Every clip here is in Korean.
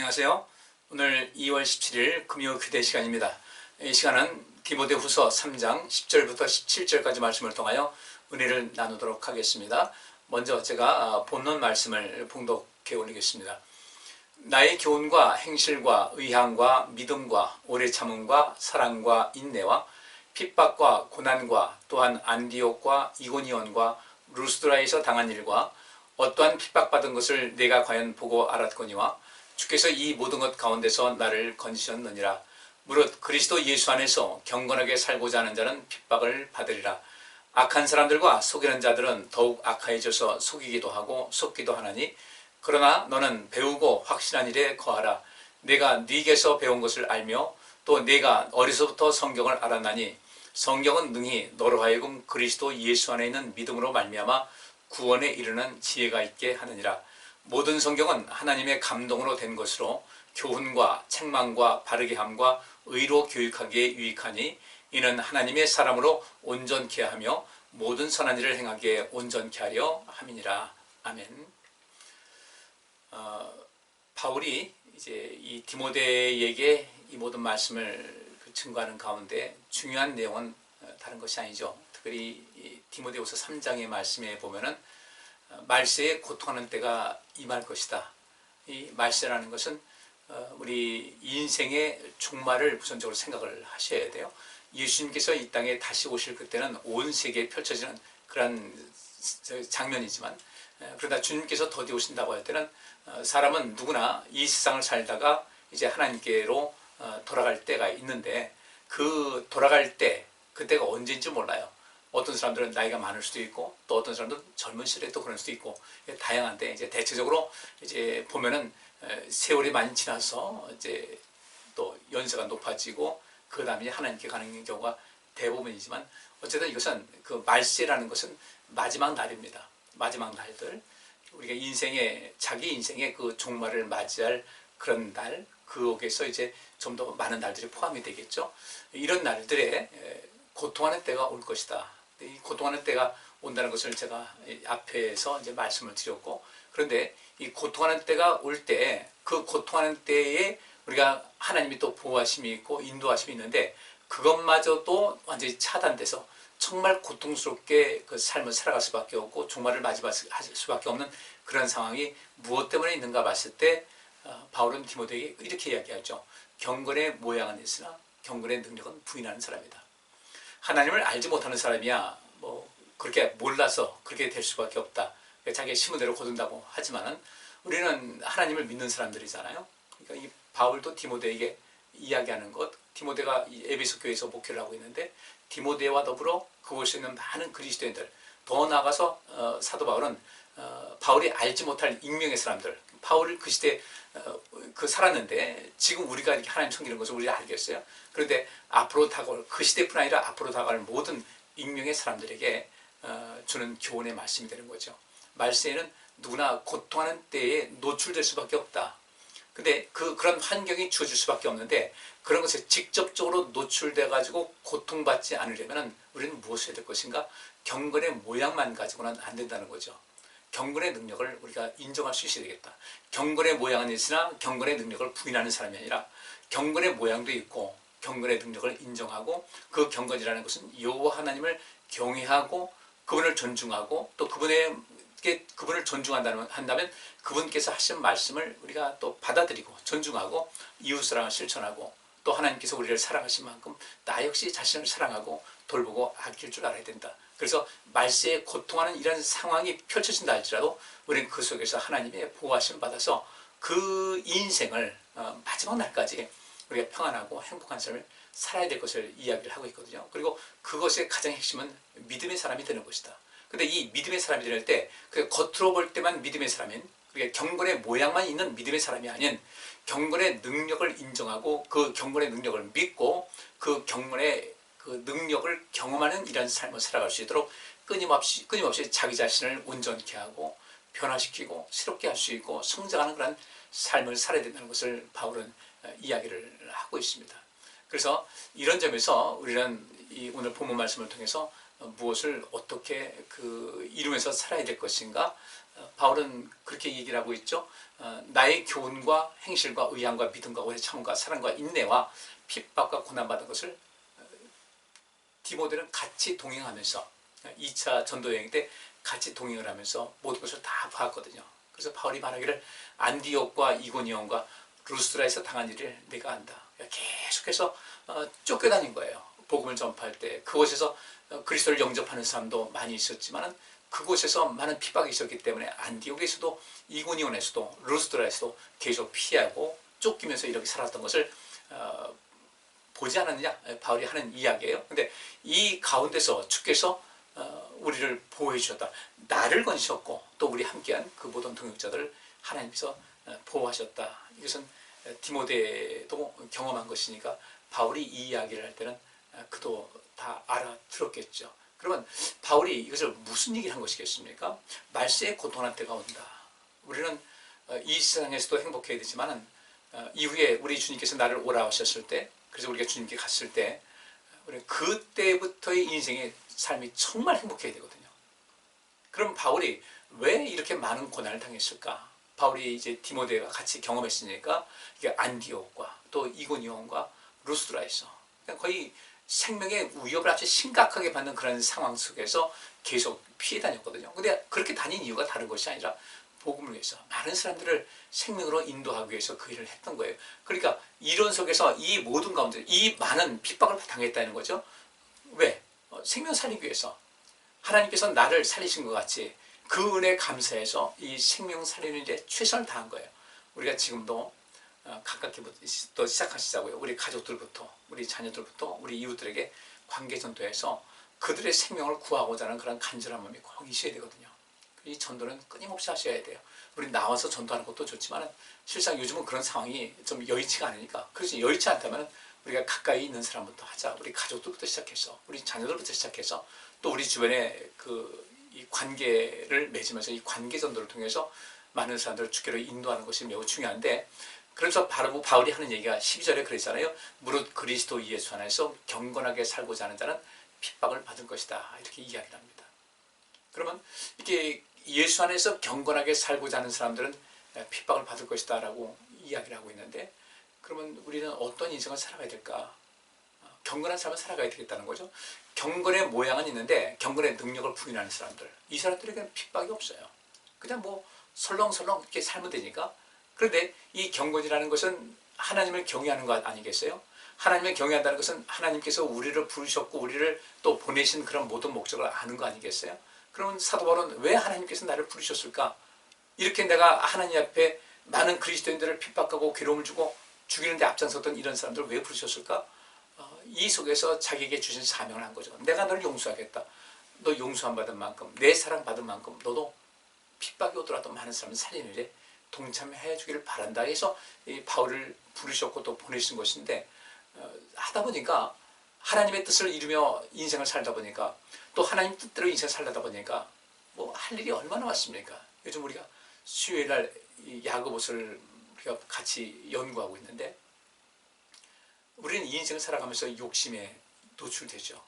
안녕하세요. 오늘 2월 17일 금요 교대 시간입니다. 이 시간은 디모데후서 3장 10절부터 17절까지 말씀을 통하여 은혜를 나누도록 하겠습니다. 먼저 제가 본론 말씀을 봉독해 올리겠습니다. 나의 교훈과 행실과 의향과 믿음과 오래 참음과 사랑과 인내와 핍박과 고난과 또한 안디옥과 이고니온과 루스드라에서 당한 일과 어떠한 핍박받은 것을 내가 과연 보고 알았거니와 주께서 이 모든 것 가운데서 나를 건지셨느니라. 무릇 그리스도 예수 안에서 경건하게 살고자 하는 자는 핍박을 받으리라. 악한 사람들과 속이는 자들은 더욱 악하여져서 속이기도 하고 속기도 하나니 그러나 너는 배우고 확신한 일에 거하라. 내가 네게서 배운 것을 알며 또 내가 어려서부터 성경을 알았나니 성경은 능히 너로 하여금 그리스도 예수 안에 있는 믿음으로 말미암아 구원에 이르는 지혜가 있게 하느니라. 모든 성경은 하나님의 감동으로 된 것으로 교훈과 책망과 바르게 함과 의로 교육하기에 유익하니 이는 하나님의 사람으로 온전케 하며 모든 선한 일을 행하기에 온전케 하려 함이니라. 아멘. 바울이 이제 이 디모데에게 이 모든 말씀을 증거하는 가운데 중요한 내용은 다른 것이 아니죠. 특별히 이 디모데후서 3장의 말씀에 보면은 말세에 고통하는 때가 임할 것이다. 이 말세라는 것은 우리 인생의 종말을 우선적으로 생각을 하셔야 돼요. 예수님께서 이 땅에 다시 오실 그때는 온 세계에 펼쳐지는 그런 장면이지만 그러다 주님께서 더디 오신다고 할 때는 사람은 누구나 이 세상을 살다가 이제 하나님께로 돌아갈 때가 있는데 그 돌아갈 때 그때가 언제인지 몰라요. 어떤 사람들은 나이가 많을 수도 있고 또 어떤 사람들은 젊은 시절에 또 그럴 수도 있고 다양한데 이제 대체적으로 이제 보면은 세월이 많이 지나서 이제 또 연세가 높아지고 그 다음에 하나님께 가는 경우가 대부분이지만 어쨌든 이것은 그 말세라는 것은 마지막 날입니다. 마지막 날들 우리가 인생의 자기 인생의 그 종말을 맞이할 그런 날 그옥에서 이제 좀 더 많은 날들이 포함이 되겠죠. 이런 날들에 고통하는 때가 올 것이다. 이 고통하는 때가 온다는 것을 제가 앞에서 이제 말씀을 드렸고 그런데 이 고통하는 때가 올 때 그 고통하는 때에 우리가 하나님이 또 보호하심이 있고 인도하심이 있는데 그것마저도 완전히 차단돼서 정말 고통스럽게 그 삶을 살아갈 수밖에 없고 종말을 맞이할 수밖에 없는 그런 상황이 무엇 때문에 있는가 봤을 때 바울은 디모데에게 이렇게 이야기하죠. 경건의 모양은 있으나 경건의 능력은 부인하는 사람이다. 하나님을 알지 못하는 사람이야 뭐 그렇게 몰라서 그렇게 될 수밖에 없다. 자기의 심은대로 거둔다고 하지만은 우리는 하나님을 믿는 사람들이잖아요. 그러니까 이 바울도 디모데에게 이야기하는 것, 디모데가 에베소 교회에서 목회를 하고 있는데 디모데와 더불어 그곳에 있는 많은 그리스도인들, 더 나아가서 사도 바울은 바울이 알지 못할 익명의 사람들, 바울을 그 시대에 그 살았는데 지금 우리가 이렇게 하나님 섬기는 것을 우리가 알겠어요. 그런데 앞으로 다가올 그 시대뿐 아니라 앞으로 다가올 모든 익명의 사람들에게 주는 교훈의 말씀이 되는 거죠. 말세에는 누구나 고통하는 때에 노출될 수밖에 없다. 근데 그런 환경이 주어질 수밖에 없는데 그런 것에 직접적으로 노출돼 가지고 고통받지 않으려면 우리는 무엇을 해야 될 것인가? 경건의 모양만 가지고는 안 된다는 거죠. 경건의 능력을 우리가 인정할 수 있어야 되겠다. 경건의 모양은 있으나 경건의 능력을 부인하는 사람이 아니라 경건의 모양도 있고 경건의 능력을 인정하고 그 경건이라는 것은 여호와 하나님을 경외하고 그분을 존중하고 또 그분을 존중한다면 그분께서 하신 말씀을 우리가 또 받아들이고 존중하고 이웃사랑을 실천하고 또 하나님께서 우리를 사랑하신 만큼 나 역시 자신을 사랑하고 돌보고 아낄 줄 알아야 된다. 그래서 말세에 고통하는 이런 상황이 펼쳐진다 할지라도 우리는 그 속에서 하나님의 보호하심을 받아서 그 인생을 마지막 날까지 우리가 평안하고 행복한 삶을 살아야 될 것을 이야기를 하고 있거든요. 그리고 그것의 가장 핵심은 믿음의 사람이 되는 것이다. 근데 이 믿음의 사람이 될 때 겉으로 볼 때만 믿음의 사람인 그러니까 경건의 모양만 있는 믿음의 사람이 아닌 경건의 능력을 인정하고 그 경건의 능력을 믿고 그 경건의 그 능력을 경험하는 이런 삶을 살아갈 수 있도록 끊임없이 자기 자신을 온전케 하고 변화시키고 새롭게 할 수 있고 성장하는 그런 삶을 살아야 된다는 것을 바울은 이야기를 하고 있습니다. 그래서 이런 점에서 우리는 이 오늘 본문 말씀을 통해서 무엇을 어떻게 이루면서 살아야 될 것인가. 바울은 그렇게 얘기를 하고 있죠. 나의 교훈과 행실과 의향과 믿음과 오래 참음과 사랑과 인내와 핍박과 고난받은 것을 디모데는 같이 동행하면서 2차 전도 여행 때 같이 동행을 하면서 모든 것을 다 봤거든요. 그래서 바울이 말하기를 안디옥과 이고니온과 루스드라에서 당한 일을 내가 안다. 계속해서 쫓겨다닌 거예요. 복음을 전파할 때 그곳에서 그리스도를 영접하는 사람도 많이 있었지만 그곳에서 많은 핍박이 있었기 때문에 안디옥에서도 이고니온에서도 루스드라에서도 계속 피하고 쫓기면서 이렇게 살았던 것을 보지 않았느냐? 바울이 하는 이야기예요. 근데 이 가운데서 주께서 우리를 보호해 주셨다. 나를 건지셨고 또 우리 함께한 그 모든 동역자들을 하나님께서 보호하셨다. 이것은 디모데도 경험한 것이니까 바울이 이 이야기를 할 때는 그도 다 알아들었겠죠. 그러면 바울이 이것을 무슨 얘기를 한 것이겠습니까? 말세에 고통할 때가 온다. 우리는 이 세상에서도 행복해야 되지만 이후에 우리 주님께서 나를 오라 하셨을 때, 그래서 우리가 주님께 갔을 때 우리는 그때부터의 인생의 삶이 정말 행복해야 되거든요. 그럼 바울이 왜 이렇게 많은 고난을 당했을까? 바울이 이제 디모데가 같이 경험했으니까 이게 안디옥과 또 이고니온과 루스드라에서 거의 생명의 위협을 아주 심각하게 받는 그런 상황 속에서 계속 피해 다녔거든요. 근데 그렇게 다닌 이유가 다른 것이 아니라 복음을 위해서 많은 사람들을 생명으로 인도하기 위해서 그 일을 했던 거예요. 그러니까 이런 속에서 이 모든 가운데 이 많은 핍박을 당했다는 거죠. 왜? 생명 살리기 위해서 하나님께서 나를 살리신 것 같이 그 은혜에 감사해서 이 생명 살리는 일에 최선을 다한 거예요. 우리가 지금도 가깝게부터 시작하시자고요. 우리 가족들부터, 우리 자녀들부터, 우리 이웃들에게 관계 전도해서 그들의 생명을 구하고자 하는 그런 간절한 마음이 꼭 있어야 되거든요. 이 전도는 끊임없이 하셔야 돼요. 우리 나와서 전도하는 것도 좋지만 실상 요즘은 그런 상황이 좀 여의치가 않으니까, 그래서 여의치 않다면 우리가 가까이 있는 사람부터 하자. 우리 가족들부터 시작해서, 우리 자녀들부터 시작해서 또 우리 주변에 이 관계를 맺으면서 이 관계 전도를 통해서 많은 사람들을 주께로 인도하는 것이 매우 중요한데, 그래서 바로 바울이 하는 얘기가 12절에 그랬잖아요. 무릇 그리스도 예수 안에서 경건하게 살고자 하는 자는 핍박을 받을 것이다. 이렇게 이야기를 합니다. 그러면 이게 예수 안에서 경건하게 살고자 하는 사람들은 핍박을 받을 것이다 라고 이야기를 하고 있는데, 그러면 우리는 어떤 인생을 살아가야 될까? 경건한 삶을 살아가야 되겠다는 거죠. 경건의 모양은 있는데 경건의 능력을 부인하는 사람들, 이 사람들에게는 핍박이 없어요. 그냥 뭐 설렁설렁 이렇게 살면 되니까. 그런데 이 경건이라는 것은 하나님을 경외하는 것 아니겠어요? 하나님을 경외한다는 것은 하나님께서 우리를 부르셨고 우리를 또 보내신 그런 모든 목적을 아는 거 아니겠어요? 그러면 사도 바울은 왜 하나님께서 나를 부르셨을까? 이렇게 내가 하나님 앞에 많은 그리스도인들을 핍박하고 괴로움을 주고 죽이는 데 앞장섰던 이런 사람들을 왜 부르셨을까? 이 속에서 자기에게 주신 사명을 한 거죠. 내가 너를 용서하겠다. 너 용서함 받은 만큼, 내 사랑 받은 만큼 너도 핍박이 오더라도 많은 사람을 살리는 일에 동참해 주기를 바란다 해서 이 바울을 부르셨고 또 보내신 것인데, 하다 보니까 하나님의 뜻을 이루며 인생을 살다 보니까 또 하나님 뜻대로 인생을 살다 보니까 뭐 할 일이 얼마나 많습니까? 요즘 우리가 수요일날 야고보서를 우리가 같이 연구하고 있는데, 우리는 이 인생을 살아가면서 욕심에 노출되죠.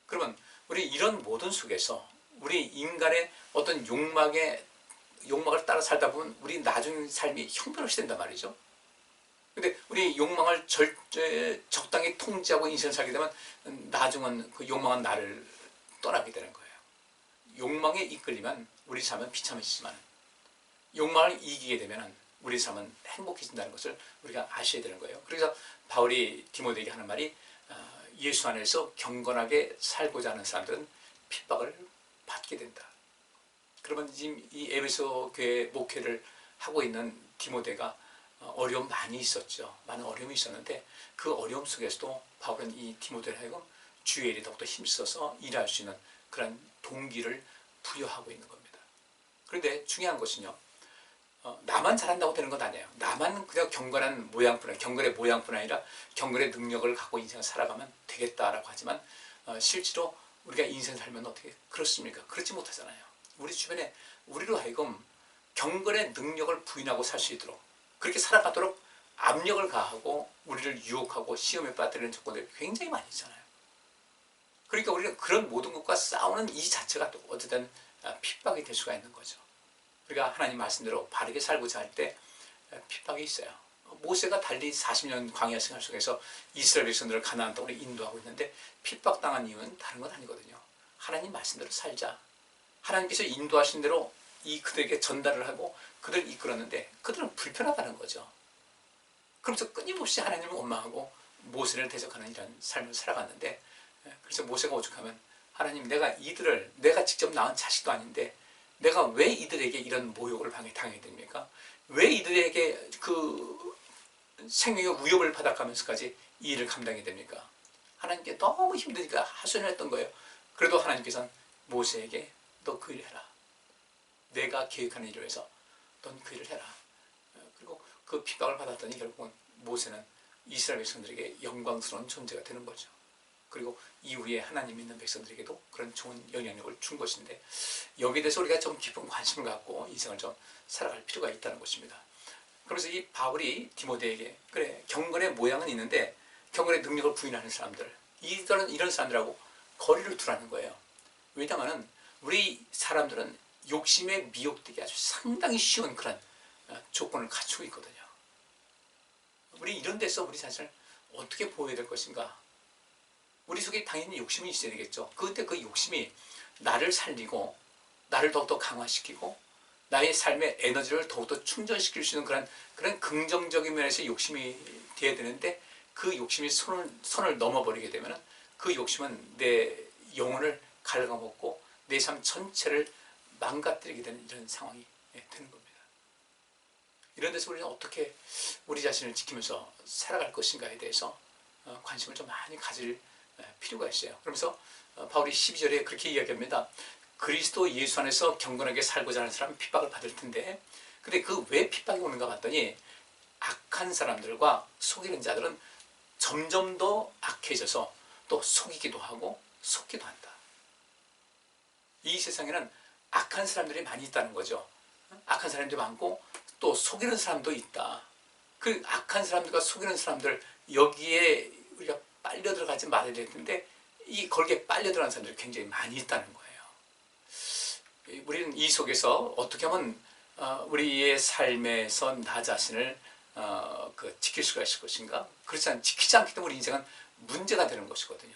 그러면 우리 이런 모든 속에서 우리 인간의 어떤 욕망을 따라 살다 보면 우리 나중 삶이 형편없이 된단 말이죠. 근데 우리 욕망을 적당히 통제하고 인생을 살게 되면 나중은 그 욕망은 나를 떠나게 되는 거예요. 욕망에 이끌리면 우리 삶은 비참해지지만 욕망을 이기게 되면 우리 삶은 행복해진다는 것을 우리가 아셔야 되는 거예요. 그래서 바울이 디모데에게 하는 말이 예수 안에서 경건하게 살고자 하는 사람들은 핍박을 받게 된다. 그러면 지금 이 에베소 교회 목회를 하고 있는 디모데가 어려움 많이 있었죠. 많은 어려움이 있었는데 그 어려움 속에서도 바울은 이 디모데를 하여금 주의 일에 더욱더 힘써서 일할 수 있는 그런 동기를 부여하고 있는 겁니다. 그런데 중요한 것은요, 나만 잘한다고 되는 건 아니에요. 나만 그냥 경건의 모양뿐 아니라 경건의 능력을 갖고 인생을 살아가면 되겠다라고 하지만 실제로 우리가 인생 살면 어떻게 그렇습니까? 그렇지 못하잖아요. 우리 주변에 우리로 하여금 경건의 능력을 부인하고 살 수 있도록 그렇게 살아가도록 압력을 가하고 우리를 유혹하고 시험에 빠뜨리는 조건들이 굉장히 많이 있잖아요. 그러니까 우리는 그런 모든 것과 싸우는 이 자체가 또 어쨌든 핍박이 될 수가 있는 거죠. 우리가 하나님 말씀대로 바르게 살고자 할 때 핍박이 있어요. 모세가 달리 40년 광야 생활 속에서 이스라엘 백성들을 가나안 땅으로 인도하고 있는데 핍박당한 이유는 다른 건 아니거든요. 하나님 말씀대로 살자. 하나님께서 인도하신 대로 그들에게 전달을 하고 그들을 이끌었는데 그들은 불편하다는 거죠. 그러면서 끊임없이 하나님을 원망하고 모세를 대적하는 이런 삶을 살아갔는데, 그래서 모세가 오죽하면 하나님, 내가 직접 낳은 자식도 아닌데 내가 왜 이들에게 이런 모욕을 당해야 됩니까? 왜 이들에게 그 생명의 위협을 받아가면서까지 이 일을 감당해야 됩니까? 하나님께 너무 힘드니까 하소연을 했던 거예요. 그래도 하나님께서는 모세에게 너 그 일을 해라. 내가 계획하는 일을 해서 넌 그 일을 해라. 그리고 그 핍박을 받았더니 결국은 모세는 이스라엘 백성들에게 영광스러운 존재가 되는 거죠. 그리고 이후에 하나님 믿는 백성들에게도 그런 좋은 영향력을 준 것인데, 여기에 대해서 우리가 좀 깊은 관심을 갖고 인생을 좀 살아갈 필요가 있다는 것입니다. 그래서 이 바울이 디모데에게 그래, 경건의 모양은 있는데 경건의 능력을 부인하는 사람들, 이런 사람들하고 거리를 두라는 거예요. 왜냐하면 우리 사람들은 욕심에 미혹되기 아주 상당히 쉬운 그런 조건을 갖추고 있거든요. 우리 이런 데서 우리 자신을 어떻게 보호해야 될 것인가? 우리 속에 당연히 욕심이 있어야 되겠죠. 그런데 그 욕심이 나를 살리고 나를 더욱더 강화시키고 나의 삶의 에너지를 더욱더 충전시킬 수 있는 그런 긍정적인 면에서 욕심이 돼야 되는데, 그 욕심이 선을 넘어버리게 되면 그 욕심은 내 영혼을 갉아먹고 내 삶 전체를 망가뜨리게 되는 이런 상황이 되는 겁니다. 이런 데서 우리는 어떻게 우리 자신을 지키면서 살아갈 것인가에 대해서 관심을 좀 많이 가질 필요가 있어요. 그러면서 바울이 12절에 그렇게 이야기합니다. 그리스도 예수 안에서 경건하게 살고자 하는 사람은 핍박을 받을 텐데, 근데 그 왜 핍박이 오는가 봤더니 악한 사람들과 속이는 자들은 점점 더 악해져서 또 속이기도 하고 속기도 한다. 이 세상에는 악한 사람들이 많이 있다는 거죠. 악한 사람들이 많고 또 속이는 사람도 있다. 그 악한 사람들과 속이는 사람들, 여기에 우리가 빨려 들어가지 말아야 될 텐데 이 거기에 빨려 들어가는 사람들이 굉장히 많이 있다는 거예요. 우리는 이 속에서 어떻게 하면 우리의 삶에서 나 자신을 지킬 수가 있을 것인가? 지키지 않기 때문에 우리 인생은 문제가 되는 것이거든요.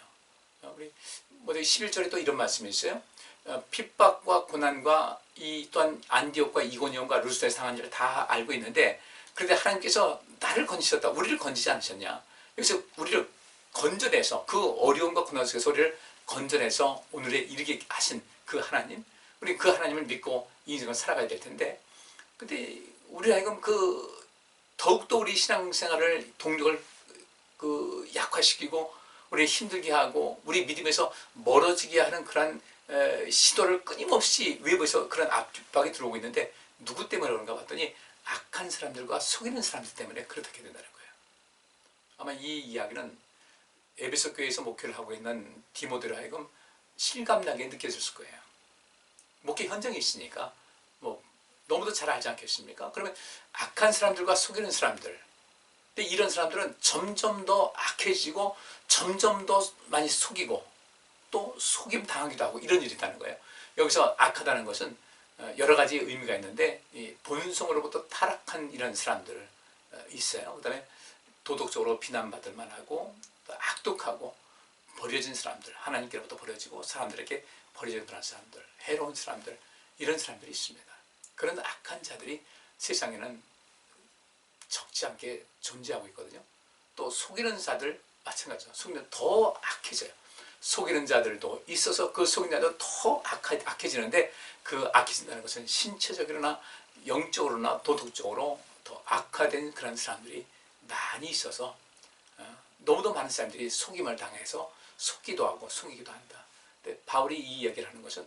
우리 11절에 또 이런 말씀이 있어요. 핍박과 고난과 또한 안디옥과 이고니온과 루스드라에 상한 일을 다 알고 있는데, 그런데 하나님께서 나를 건지셨다. 우리를 건지지 않으셨냐? 여기서 우리를 건져내서 그 어려움과 고난 속에서 우리를 건져내서 오늘에 이르게 하신 그 하나님, 우리 그 하나님을 믿고 이 인생을 살아가야 될 텐데, 근데 우리 하여금 더욱더 우리 신앙생활을 동력을 약화시키고 우리 힘들게 하고 우리 믿음에서 멀어지게 하는 그런 시도를 끊임없이 외부에서 그런 압박이 들어오고 있는데, 누구 때문에 그런가 봤더니 악한 사람들과 속이는 사람들 때문에 그렇게 된다는 거예요. 아마 이 이야기는 에베소 교회에서 목회를 하고 있는 디모데로 하여금 실감나게 느껴졌을 거예요. 목회 현장에 있으니까 너무도 잘 알지 않겠습니까? 그러면 악한 사람들과 속이는 사람들, 근데 이런 사람들은 점점 더 악해지고 점점 더 많이 속이고 또 속임 당하기도 하고 이런 일이 있다는 거예요. 여기서 악하다는 것은 여러 가지 의미가 있는데, 본성으로부터 타락한 이런 사람들 있어요. 그 다음에 도덕적으로 비난받을 만하고 악독하고 버려진 사람들, 하나님께로부터 버려지고 사람들에게 버려진 그런 사람들, 해로운 사람들, 이런 사람들이 있습니다. 그런 악한 자들이 세상에는 적지 않게 존재하고 있거든요. 또 속이는 자들 마찬가지죠. 속이는 더 악해져요. 속이는 자들도 있어서 그 속이는 자도 더 악해지는데, 그 악해진다는 것은 신체적으로나 영적으로나 도덕적으로 더 악화된 그런 사람들이 많이 있어서 너무도 많은 사람들이 속임을 당해서 속기도 하고 속이기도 한다. 근데 바울이 이 이야기를 하는 것은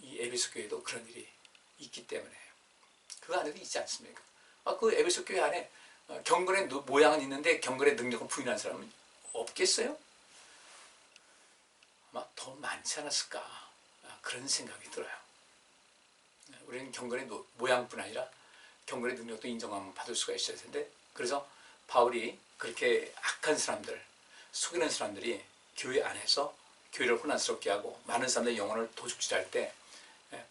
이 에베소 교회도 그런 일이 있기 때문에 그 안에도 있지 않습니까? 그 에베소 교회 안에 경건의 모양은 있는데 경건의 능력을 부인하는 사람은 없겠어요? 아마 더 많지 않았을까, 그런 생각이 들어요. 우리는 경건의 모양뿐 아니라 경건의 능력도 인정함을 받을 수가 있어야 텐데, 그래서 바울이 그렇게 악한 사람들, 속이는 사람들이 교회 안에서 교회를 혼란스럽게 하고 많은 사람들의 영혼을 도둑질할 때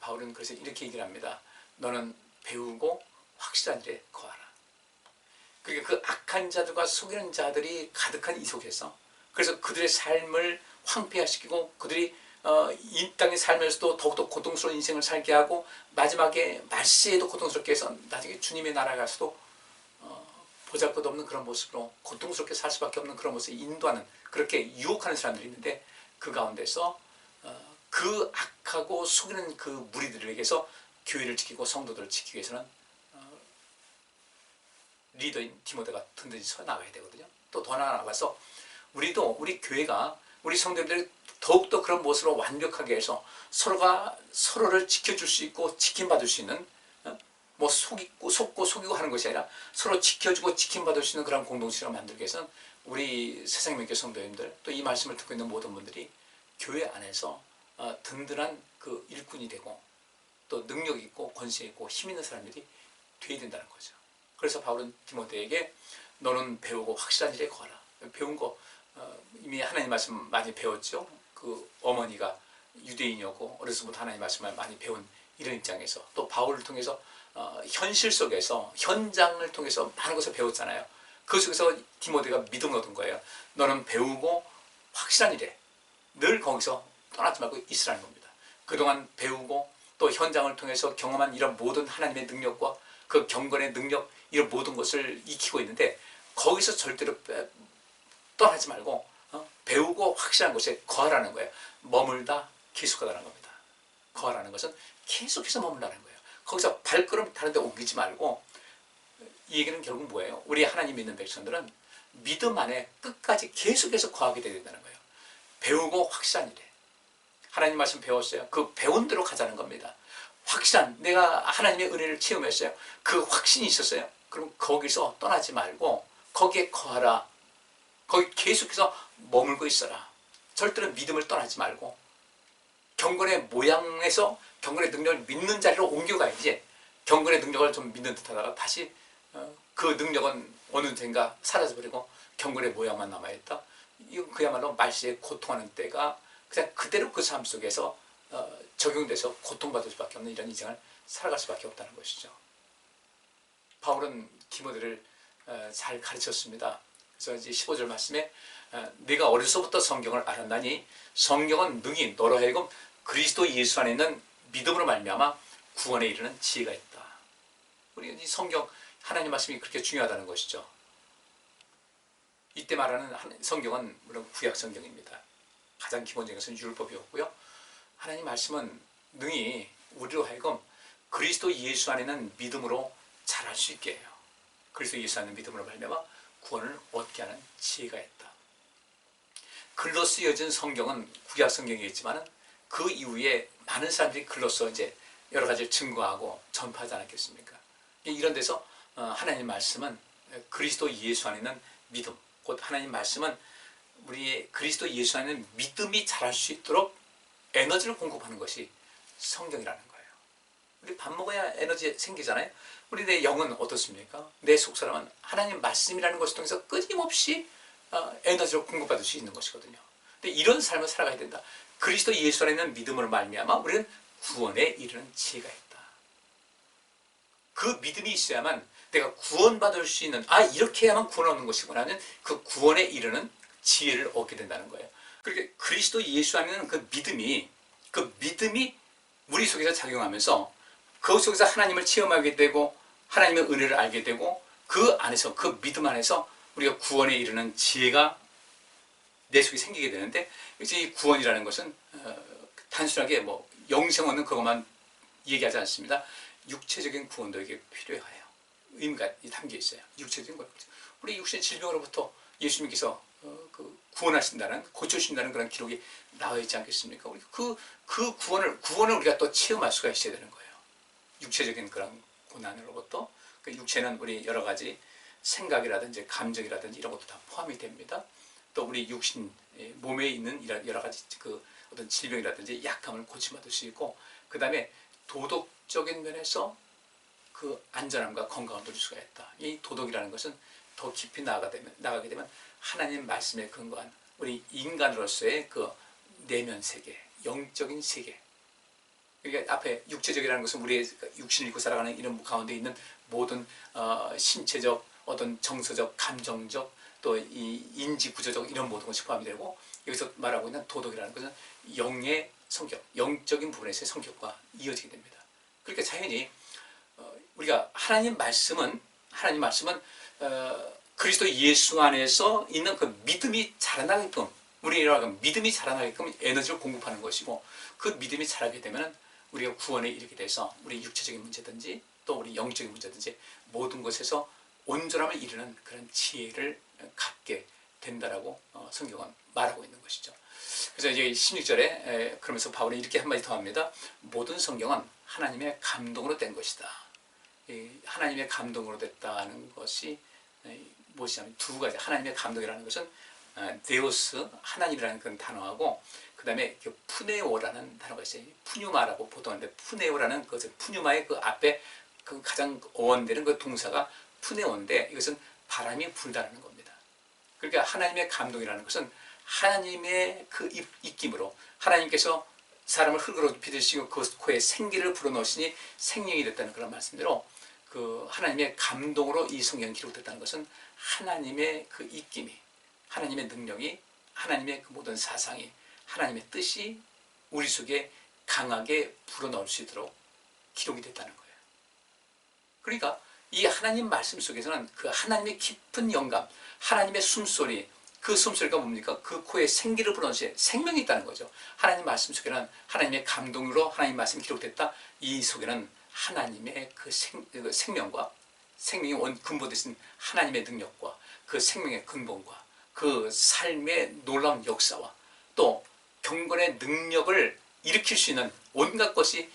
바울은 그래서 이렇게 얘기를 합니다. 너는 배우고 확실한 일에 거하라. 그러니까 그 악한 자들과 속이는 자들이 가득한 이 속에서, 그래서 그들의 삶을 황폐화시키고 그들이 이 땅에 살면서도 더욱더 고통스러운 인생을 살게 하고 마지막에 말세에도 고통스럽게 해서 나중에 주님의 나라에 가서도 보잘것없는 그런 모습으로 고통스럽게 살 수밖에 없는 그런 모습을 인도하는, 그렇게 유혹하는 사람들이 있는데, 그 가운데서 그 악하고 속이는 그 무리들에게서 교회를 지키고 성도들을 지키기 위해서는 리더인 디모데가 든든히 서 나가야 되거든요. 또 더 나아가서 우리도, 우리 교회가, 우리 성도들이 더욱더 그런 모습으로 완벽하게 해서 서로가 서로를 지켜줄 수 있고 지킴받을 수 있는, 뭐 속고 속이고 하는 것이 아니라 서로 지켜주고 지킴받을 수 있는 그런 공동체를 만들기 위해서는 우리 세상명교 성도님들, 또 이 말씀을 듣고 있는 모든 분들이 교회 안에서 든든한 그 일꾼이 되고 또 능력 있고 권세 있고 힘 있는 사람들이 되어야 된다는 거죠. 그래서 바울은 디모데에게 너는 배우고 확실한 일에 거하라. 배운 거 이미 하나님 말씀 많이 배웠죠. 그 어머니가 유대인이었고 어려서부터 하나님 말씀을 많이 배운 이런 입장에서, 또 바울을 통해서 현실 속에서, 현장을 통해서 많은 것을 배웠잖아요. 그 속에서 디모데가 믿음을 얻은 거예요. 너는 배우고 확실한 일에 늘 거기서 떠나지 말고 있으라는 겁니다. 그동안 배우고 또 현장을 통해서 경험한 이런 모든 하나님의 능력과 그 경건의 능력, 이런 모든 것을 익히고 있는데 거기서 절대로 떠나지 말고 배우고 확실한 곳에 거하라는 거예요. 머물다 계속하라는 겁니다. 거하라는 것은 계속해서 머물라는 거예요. 거기서 발걸음 다른 데 옮기지 말고, 이 얘기는 결국 뭐예요? 우리 하나님 믿는 백성들은 믿음 안에 끝까지 계속해서 거하게 되야 된다는 거예요. 배우고 확실한 일에. 하나님 말씀 배웠어요. 그 배운 대로 가자는 겁니다. 확실한, 내가 하나님의 은혜를 체험했어요. 그 확신이 있었어요. 그럼 거기서 떠나지 말고 거기에 거하라. 거기 계속해서 머물고 있어라. 절대로 믿음을 떠나지 말고 경건의 모양에서 경건의 능력을 믿는 자리로 옮겨가야지, 경건의 능력을 좀 믿는 듯 하다가 다시 그 능력은 어느 땐가 사라져버리고 경건의 모양만 남아있다. 이건 그야말로 말세에 고통하는 때가 그냥 그대로 그 삶 속에서 적용돼서 고통받을 수밖에 없는 이런 인생을 살아갈 수밖에 없다는 것이죠. 바울은 디모데를 잘 가르쳤습니다. 그래서 이제 15절 말씀에 네가 어려서부터 성경을 알았나니 성경은 능히 너로 하여금 그리스도 예수 안에 있는 믿음으로 말미암아 구원에 이르는 지혜가 있다. 우리 이 성경, 하나님 말씀이 그렇게 중요하다는 것이죠. 이때 말하는 성경은 물론 구약 성경입니다. 가장 기본적인 것은 율법이었고요. 하나님 말씀은 능히 우리로 하여금 그리스도 예수 안에 있는 믿음으로 잘할 수 있게 해요. 그리스도 예수 안에 있는 믿음으로 말미암아 구원을 얻게 하는 지혜가 있다. 글로 쓰여진 성경은 구약 성경이겠지만 그 이후에 많은 사람들이 글로써 이제 여러 가지를 증거하고 전파하지 않았겠습니까? 이런 데서 하나님 말씀은 그리스도 예수 안에 있는 믿음, 곧 하나님 말씀은 우리의 그리스도 예수 안에 있는 믿음이 자랄 수 있도록 에너지를 공급하는 것이 성경이라는 거예요. 우리 밥 먹어야 에너지 생기잖아요. 우리 내 영은 어떻습니까? 내 속사람은 하나님 말씀이라는 것을 통해서 끊임없이 에너지를 공급받을 수 있는 것이거든요. 근데 이런 삶을 살아가야 된다. 그리스도 예수 안에 있는 믿음으로 말미암아 우리는 구원에 이르는 지혜가 있다. 그 믿음이 있어야만 내가 구원받을 수 있는, 이렇게 해야만 구원 얻는 것이구나 하는 그 구원에 이르는 지혜를 얻게 된다는 거예요. 그렇게 그리스도 예수 안에는 그 믿음이 우리 속에서 작용하면서 그 속에서 하나님을 체험하게 되고 하나님의 은혜를 알게 되고 그 안에서, 그 믿음 안에서 우리가 구원에 이르는 지혜가 내 속에 생기게 되는데, 이제 이 구원이라는 것은 단순하게 뭐 영생 얻는 그것만 얘기하지 않습니다. 육체적인 구원도 이게 필요해요. 의미가 담겨 있어요. 육체적인 것. 우리 육신의 질병으로부터 예수님께서 구원하신다는, 고쳐주신다는 그런 기록이 나와 있지 않겠습니까? 우리 그 구원을 우리가 또 체험할 수가 있어야 되는 거예요. 육체적인 그런 고난으로부터. 그 육체는 우리 여러 가지 생각이라든지 감정이라든지 이런 것도 다 포함이 됩니다. 또 우리 육신, 몸에 있는 여러 가지 그 어떤 질병이라든지 약함을 고침받을 수 있고, 그 다음에 도덕적인 면에서 그 안전함과 건강을 누릴 수가 있다. 이 도덕이라는 것은 더 깊이 나가게 되면 하나님 말씀에 근거한 우리 인간으로서의 그 내면 세계, 영적인 세계. 그러니까 앞에 육체적이라는 것은 우리의 육신을 입고 살아가는 이런 가운데 있는 모든 신체적, 어떤 정서적, 감정적, 또 이 인지 구조적 이런 모든 것이 포함이 되고, 여기서 말하고 있는 도덕이라는 것은 영의 성격, 영적인 부분에서의 성격과 이어지게 됩니다. 그러니까 자연히 우리가 하나님 말씀은 그리스도 예수 안에서 있는 그 믿음이 자라나게끔, 우리가 믿음이 자라나게끔 에너지를 공급하는 것이고, 그 믿음이 자라게 되면 우리가 구원에 이르게 돼서 우리 육체적인 문제든지 또 우리 영적인 문제든지 모든 것에서 온전함을 이루는 그런 지혜를 갖게 된다라고 성경은 말하고 있는 것이죠. 그래서 이제 16절에 그러면서 바울이 이렇게 한마디 더 합니다. 모든 성경은 하나님의 감동으로 된 것이다. 하나님의 감동으로 됐다는 것이 무엇이냐면 두 가지. 하나님의 감동이라는 것은 데오스, 하나님이라는 그런 단어하고, 그 다음에 푸네오라는 단어가 있어요. 푸뉴마라고 보통 하는데, 푸네오라는 것은 푸뉴마의 그 앞에 그 가장 어원되는 그 동사가 푸네오인데, 이것은 바람이 불다는 겁니다. 그러니까 하나님의 감동이라는 것은 하나님의 그 입김으로, 하나님께서 사람을 흙으로 빚으시고 그 코에 생기를 불어넣으시니 생명이 됐다는 그런 말씀대로, 그 하나님의 감동으로 이 성경이 기록됐다는 것은 하나님의 그 입김이, 하나님의 능력이, 하나님의 그 모든 사상이, 하나님의 뜻이 우리 속에 강하게 불어넣을 수 있도록 기록이 됐다는 거예요. 그러니까 이 하나님 말씀 속에서는 그 하나님의 깊은 영감, 하나님의 숨소리, 그 숨소리가 뭡니까? 그 코에 생기를 불어넣으신 생명이 있다는 거죠. 하나님 말씀 속에는 하나님의 감동으로 하나님 말씀이 기록됐다. 이 속에는 하나님의 그 생명과, 생명의 근본 되신 하나님의 능력과, 그 생명의 근본과, 그 삶의 놀라운 역사와, 또 경건의 능력을 일으킬 수 있는 온갖 것이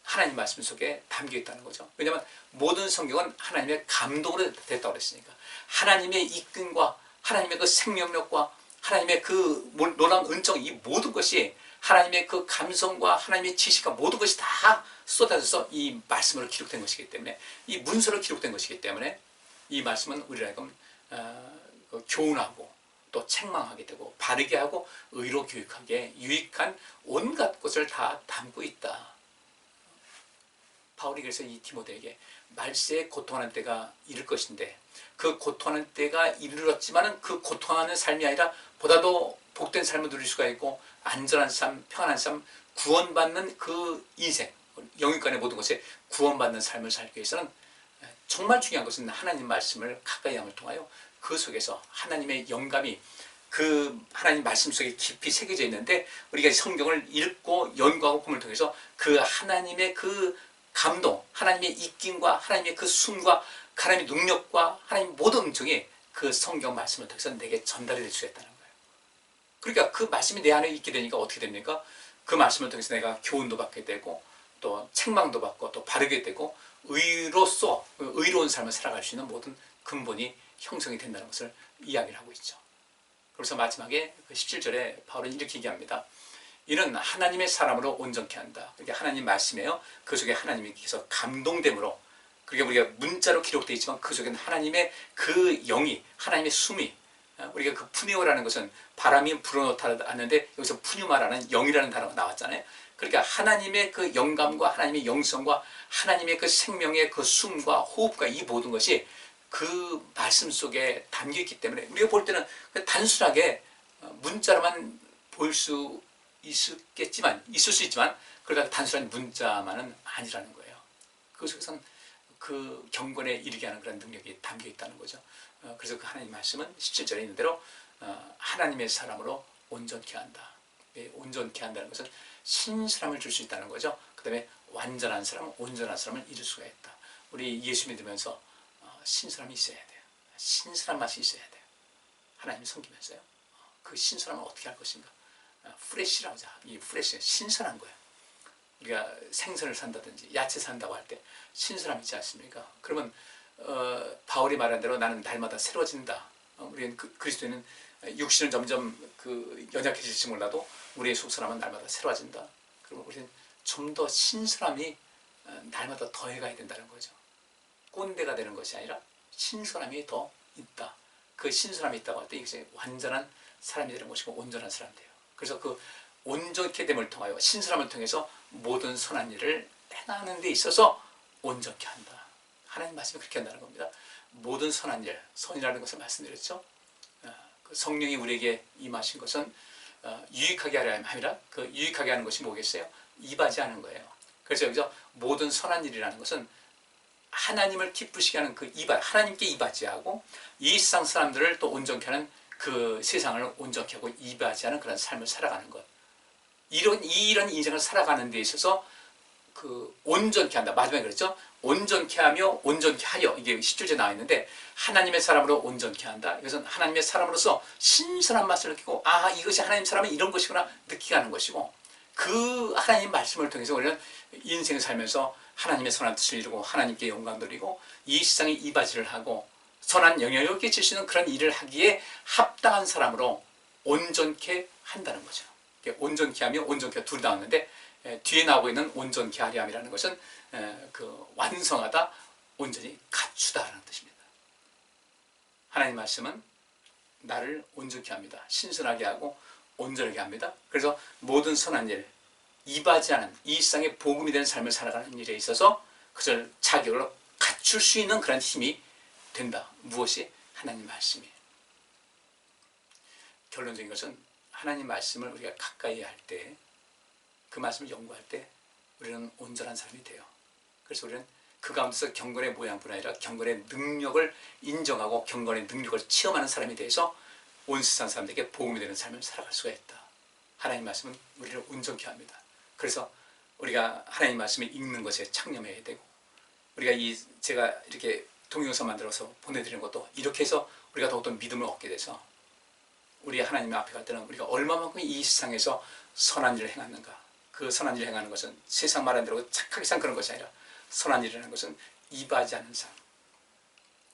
하나님 말씀 속에 담겨 있다는 거죠. 왜냐하면 모든 성경은 하나님의 감동으로 됐다고 그랬으니까. 하나님의 이끈과 하나님의 그 생명력과 하나님의 그 놀라운 은총, 이 모든 것이 하나님의 그 감성과 하나님의 지식과 모든 것이 다 쏟아져서 이 말씀으로 기록된 것이기 때문에, 이 문서로 기록된 것이기 때문에 이 말씀은 우리를 하여금 교훈하고 또 책망하게 되고 바르게 하고 의로 교육하기에 유익한 온갖 것을 다 담고 있다. 바울이 그래서 이 디모데에게 말세에 고통하는 때가 이를 것인데, 그 고통하는 때가 이르렀지만은 그 고통하는 삶이 아니라 보다도 복된 삶을 누릴 수가 있고 안전한 삶, 평안한 삶, 구원받는 그 인생, 영육간의 모든 것에 구원받는 삶을 살기 위해서는 정말 중요한 것은 하나님 말씀을 가까이 함을 통하여 그 속에서 하나님의 영감이 그 하나님 말씀 속에 깊이 새겨져 있는데, 우리가 성경을 읽고 연구하고 봄을 통해서 그 하나님의 그 감동, 하나님의 입김과 하나님의 그 숨과 하나님의 능력과 하나님의 모든 은총이 그 성경 말씀을 통해서 내게 전달이 될 수 있다는 거예요. 그러니까 그 말씀이 내 안에 있게 되니까 어떻게 됩니까? 그 말씀을 통해서 내가 교훈도 받게 되고 또 책망도 받고 또 바르게 되고 의로서 의로운 삶을 살아갈 수 있는 모든 근본이 형성이 된다는 것을 이야기를 하고 있죠. 그래서 마지막에 그 17절에 바울은 이렇게 얘기합니다. 이는 하나님의 사람으로 온전케 한다. 그게 하나님 말씀이에요. 그 속에 하나님께서 감동됨으로, 그게 우리가 문자로 기록되어 있지만 그 속에는 하나님의 그 영이, 하나님의 숨이, 우리가 그 푸네오라는 것은 바람이 불어넣다 하는데 여기서 푸뉴마라는 영이라는 단어가 나왔잖아요. 그러니까 하나님의 그 영감과 하나님의 영성과 하나님의 그 생명의 그 숨과 호흡과 이 모든 것이 그 말씀 속에 담겨있기 때문에 우리가 볼 때는 단순하게 문자로만 보일 수 있을 수 있지만 그러다 단순한 문자만은 아니라는 거예요. 그 속에서는 그 경건에 이르게 하는 그런 능력이 담겨 있다는 거죠. 그래서 그 하나님 말씀은 17절에 있는 대로 하나님의 사람으로 온전케 한다. 온전케 한다는 것은 신실함을 줄 수 있다는 거죠. 그 다음에 완전한 사람, 온전한 사람을 이룰 수가 있다. 우리 예수 믿으면서 신실함이 있어야 돼요. 신실한 맛이 있어야 돼요. 하나님 섬기면서요. 그 신실함을 어떻게 할 것인가? 프레시라고 하죠. 이 프레시, 신선한 거예요. 우리가 생선을 산다든지 야채 산다고 할 때 신선함이 있지 않습니까? 그러면 바울이 말한 대로 나는 날마다 새로워진다. 우리는 그리스도인은 육신은 점점 연약해질지 몰라도 우리의 속사람은 날마다 새로워진다. 그러면 우리는 좀 더 신선함이 날마다 더해가야 된다는 거죠. 꼰대가 되는 것이 아니라 신선함이 더 있다. 그 신선함이 있다고 할 때 이것이 완전한 사람이 되는 것이고 온전한 사람이 돼요. 그래서 그 온전케 됨을 통하여 신실함을 통해서 모든 선한 일을 행하는 데 있어서 온전케 한다. 하나님 말씀이 그렇게 한다는 겁니다. 모든 선한 일, 선이라는 것을 말씀드렸죠. 그 성령이 우리에게 임하신 것은 유익하게 하려 함이 아니라 그 유익하게 하는 것이 뭐겠어요? 이바지하는 거예요. 그래서 여기서 모든 선한 일이라는 것은 하나님을 기쁘시게 하는 그 하나님께 이바지하고 이 세상 사람들을 또 온전케 하는 그 세상을 온전케 하고 이바지하는 그런 삶을 살아가는 것. 이런 인생을 살아가는 데 있어서 그 온전케 한다. 마지막에 그랬죠. 온전케 하며 온전케 하여. 이게 10절째 나와 있는데 하나님의 사람으로 온전케 한다. 이것은 하나님의 사람으로서 신선한 맛을 느끼고 이것이 하나님 사람은 이런 것이구나 느끼게 하는 것이고 그 하나님 말씀을 통해서 우리는 인생을 살면서 하나님의 선한 뜻을 이루고 하나님께 영광 돌리고 이 세상에 이바지를 하고 선한 영향력을 끼칠 수 있는 그런 일을 하기에 합당한 사람으로 온전케 한다는 거죠. 온전케 하며 온전케 둘이 나왔는데 뒤에 나오고 있는 온전케 하려 함이라는 것은 그 완성하다, 온전히 갖추다라는 뜻입니다. 하나님 말씀은 나를 온전케 합니다. 신선하게 하고 온전하게 합니다. 그래서 모든 선한 일, 이바지하는 이 세상의 복음이 되는 삶을 살아가는 일에 있어서 그것을 자격으로 갖출 수 있는 그런 힘이 된다. 무엇이? 하나님 말씀이에요. 결론적인 것은 하나님 말씀을 우리가 가까이 할 때, 그 말씀을 연구할 때 우리는 온전한 사람이 돼요. 그래서 우리는 그 가운데서 경건의 모양뿐 아니라 경건의 능력을 인정하고 경건의 능력을 체험하는 사람이 돼서 온 세상 사람들에게 복음이 되는 삶을 살아갈 수가 있다. 하나님 말씀은 우리를 온전케 합니다. 그래서 우리가 하나님 말씀을 읽는 것에 창념해야 되고 우리가 제가 이렇게 동영상 만들어서 보내드리는 것도 이렇게 해서 우리가 더욱더 믿음을 얻게 돼서 우리 하나님 앞에 갈 때는 우리가 얼마만큼 이 세상에서 선한 일을 행하는가. 그 선한 일을 행하는 것은 세상 말한 대로 착하게 산 그런 것이 아니라 선한 일이라는 것은 이바지하는 삶.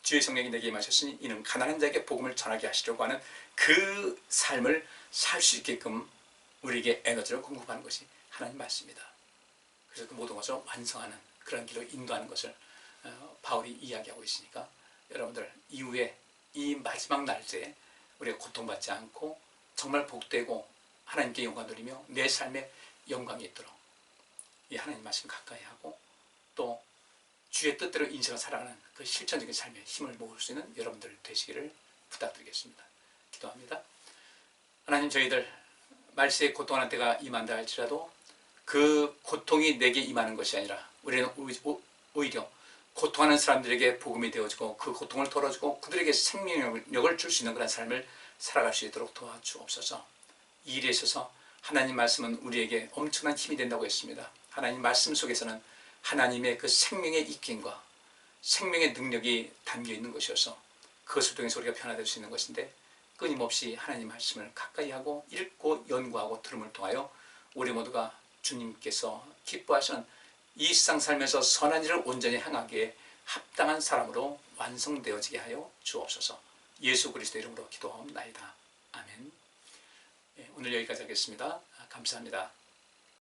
주의 성령이 내게 임하셨으니 이는 가난한 자에게 복음을 전하게 하시려고 하는 그 삶을 살 수 있게끔 우리에게 에너지를 공급하는 것이 하나님 말씀입니다. 그래서 그 모든 것을 완성하는 그런 길로 인도하는 것을 바울이 이야기하고 있으니까 여러분들 이후에 이 마지막 날짜에 우리가 고통받지 않고 정말 복되고 하나님께 영광 돌리며 내 삶에 영광이 있도록 이 하나님 말씀 가까이 하고 또 주의 뜻대로 인생을 살아가는 그 실천적인 삶에 힘을 모을 수 있는 여러분들 되시기를 부탁드리겠습니다. 기도합니다. 하나님, 저희들 말세에 고통하는 때가 임한다 할지라도 그 고통이 내게 임하는 것이 아니라 우리는 오히려 고통하는 사람들에게 복음이 되어지고 그 고통을 덜어주고 그들에게 생명력을 줄 수 있는 그런 삶을 살아갈 수 있도록 도와주옵소서. 이 일에 있어서 하나님 말씀은 우리에게 엄청난 힘이 된다고 했습니다. 하나님 말씀 속에서는 하나님의 그 생명의 이끌림과 생명의 능력이 담겨 있는 것이어서 그것을 통해서 우리가 변화될 수 있는 것인데 끊임없이 하나님 말씀을 가까이 하고 읽고 연구하고 들음을 통하여 우리 모두가 주님께서 기뻐하시는 이 세상 살면서 선한 일을 온전히 행하기에 합당한 사람으로 완성되어지게 하여 주옵소서. 예수 그리스도 이름으로 기도하옵나이다. 아멘. 오늘 여기까지 하겠습니다. 감사합니다.